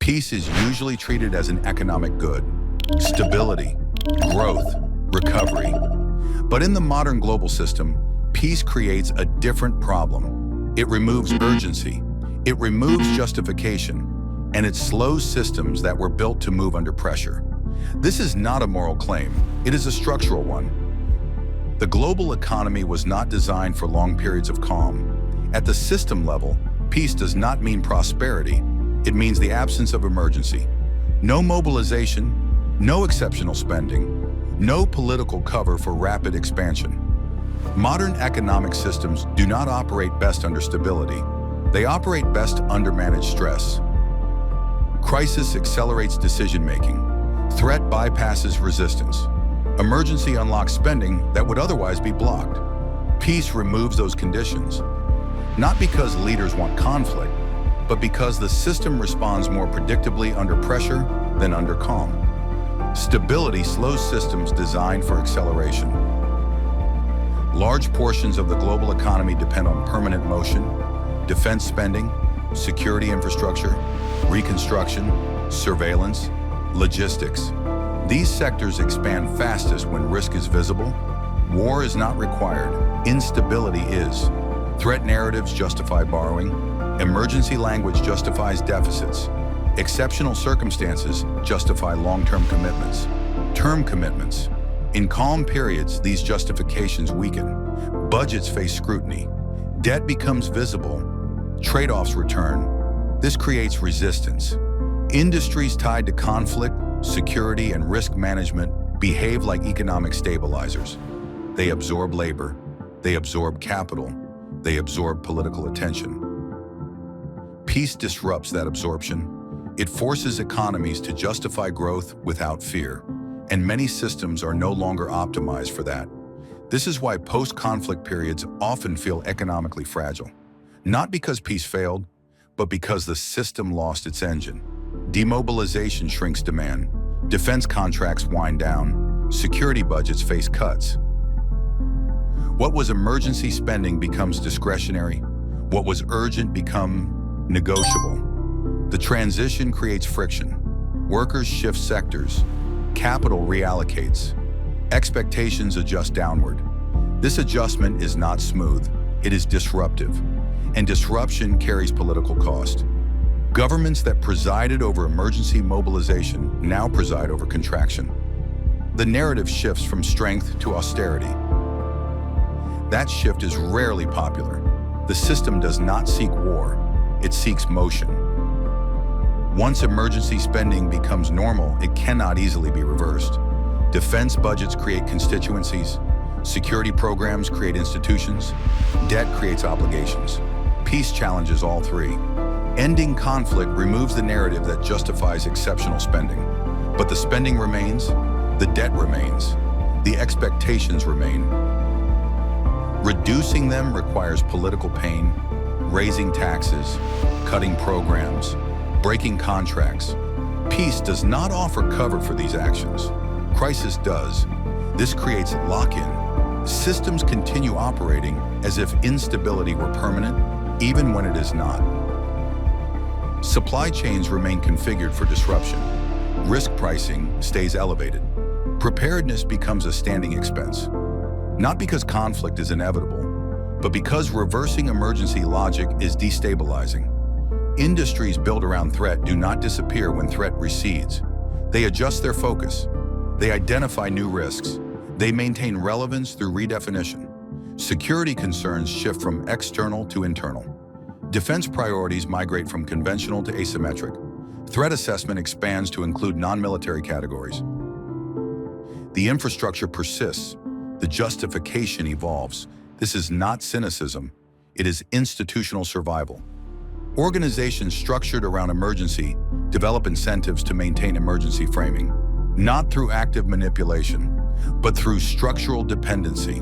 Peace is usually treated as an economic good, stability, growth, recovery. But in the modern global system, peace creates a different problem. It removes urgency, it removes justification, and it slows systems that were built to move under pressure. This is not a moral claim, it is a structural one. The global economy was not designed for long periods of calm. At the system level, peace does not mean prosperity, it means the absence of emergency. No mobilization, no exceptional spending, no political cover for rapid expansion. Modern economic systems do not operate best under stability. They operate best under managed stress. Crisis accelerates decision-making. Threat bypasses resistance. Emergency unlocks spending that would otherwise be blocked. Peace removes those conditions. Not because leaders want conflict, but because the system responds more predictably under pressure than under calm. Stability slows systems designed for acceleration. Large portions of the global economy depend on permanent motion, defense spending, security infrastructure, reconstruction, surveillance, logistics. These sectors expand fastest when risk is visible. War is not required, instability is. Threat narratives justify borrowing. Emergency language justifies deficits. Exceptional circumstances justify long-term commitments. Term commitments. In calm periods, these justifications weaken. Budgets face scrutiny. Debt becomes visible. Trade-offs return. This creates resistance. Industries tied to conflict, security, and risk management behave like economic stabilizers. They absorb labor. They absorb capital. They absorb political attention. Peace disrupts that absorption. It forces economies to justify growth without fear, and many systems are no longer optimized for that. This is why post-conflict periods often feel economically fragile. Not because peace failed, but because the system lost its engine. Demobilization shrinks demand. Defense contracts wind down. Security budgets face cuts. What was emergency spending becomes discretionary. What was urgent becomes negotiable. The transition creates friction. Workers shift sectors. Capital reallocates. Expectations adjust downward. This adjustment is not smooth. It is disruptive. And disruption carries political cost. Governments that presided over emergency mobilization now preside over contraction. The narrative shifts from strength to austerity. That shift is rarely popular. The system does not seek war. It seeks motion. Once emergency spending becomes normal, it cannot easily be reversed. Defense budgets create constituencies. Security programs create institutions. Debt creates obligations. Peace challenges all three. Ending conflict removes the narrative that justifies exceptional spending. But the spending remains, the debt remains, the expectations remain. Reducing them requires political pain, raising taxes, cutting programs, breaking contracts. Peace does not offer cover for these actions. Crisis does. This creates lock-in. Systems continue operating as if instability were permanent, even when it is not. Supply chains remain configured for disruption. Risk pricing stays elevated. Preparedness becomes a standing expense. Not because conflict is inevitable, but because reversing emergency logic is destabilizing. Industries built around threat do not disappear when threat recedes. They adjust their focus. They identify new risks. They maintain relevance through redefinition. Security concerns shift from external to internal. Defense priorities migrate from conventional to asymmetric. Threat assessment expands to include non-military categories. The infrastructure persists. The justification evolves. This is not cynicism. It is institutional survival. Organizations structured around emergency develop incentives to maintain emergency framing, not through active manipulation, but through structural dependency.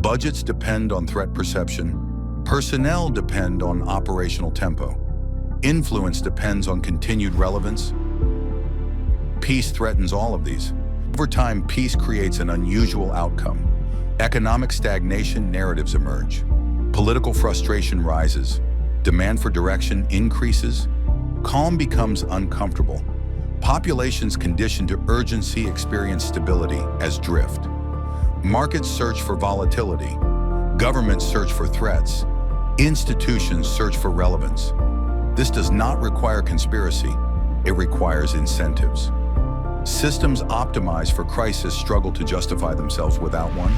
Budgets depend on threat perception. Personnel depend on operational tempo. Influence depends on continued relevance. Peace threatens all of these. Over time, peace creates an unusual outcome. Economic stagnation narratives emerge. Political frustration rises. Demand for direction increases. calm becomes uncomfortable. Populations conditioned to urgency experience stability as drift. Markets search for volatility. Governments search for threats. Institutions search for relevance. This does not require conspiracy. It requires incentives. Systems optimized for crisis struggle to justify themselves without one.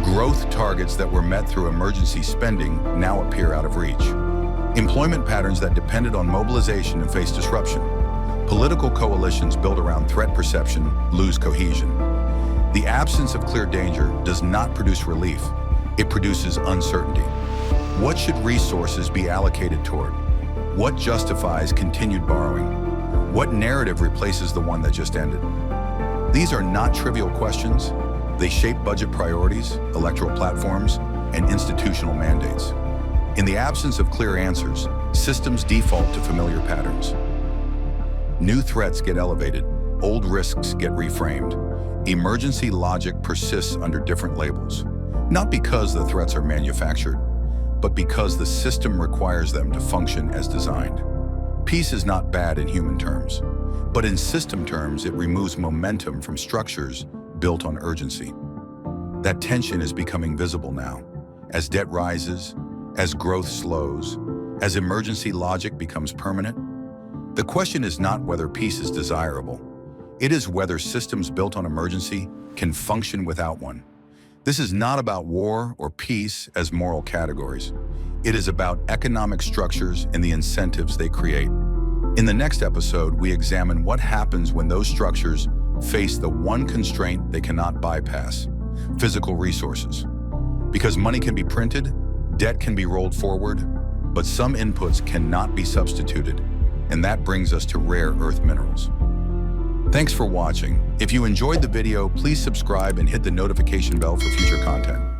Growth targets that were met through emergency spending now appear out of reach. Employment patterns that depended on mobilization and face disruption. Political coalitions built around threat perception lose cohesion. The absence of clear danger does not produce relief. It produces uncertainty. What should resources be allocated toward? What justifies continued borrowing? What narrative replaces the one that just ended? These are not trivial questions. They shape budget priorities, electoral platforms, and institutional mandates. In the absence of clear answers, systems default to familiar patterns. New threats get elevated, old risks get reframed. Emergency logic persists under different labels, not because the threats are manufactured, but because the system requires them to function as designed. Peace is not bad in human terms, but in system terms, it removes momentum from structures built on urgency. That tension is becoming visible now, as debt rises, as growth slows, as emergency logic becomes permanent. The question is not whether peace is desirable. It is whether systems built on emergency can function without one. This is not about war or peace as moral categories. It is about economic structures and the incentives they create. In the next episode, we examine what happens when those structures face the one constraint they cannot bypass: physical resources. Because money can be printed, debt can be rolled forward, but some inputs cannot be substituted. And that brings us to rare earth minerals. Thanks for watching. If you enjoyed the video, please subscribe and hit the notification bell for future content.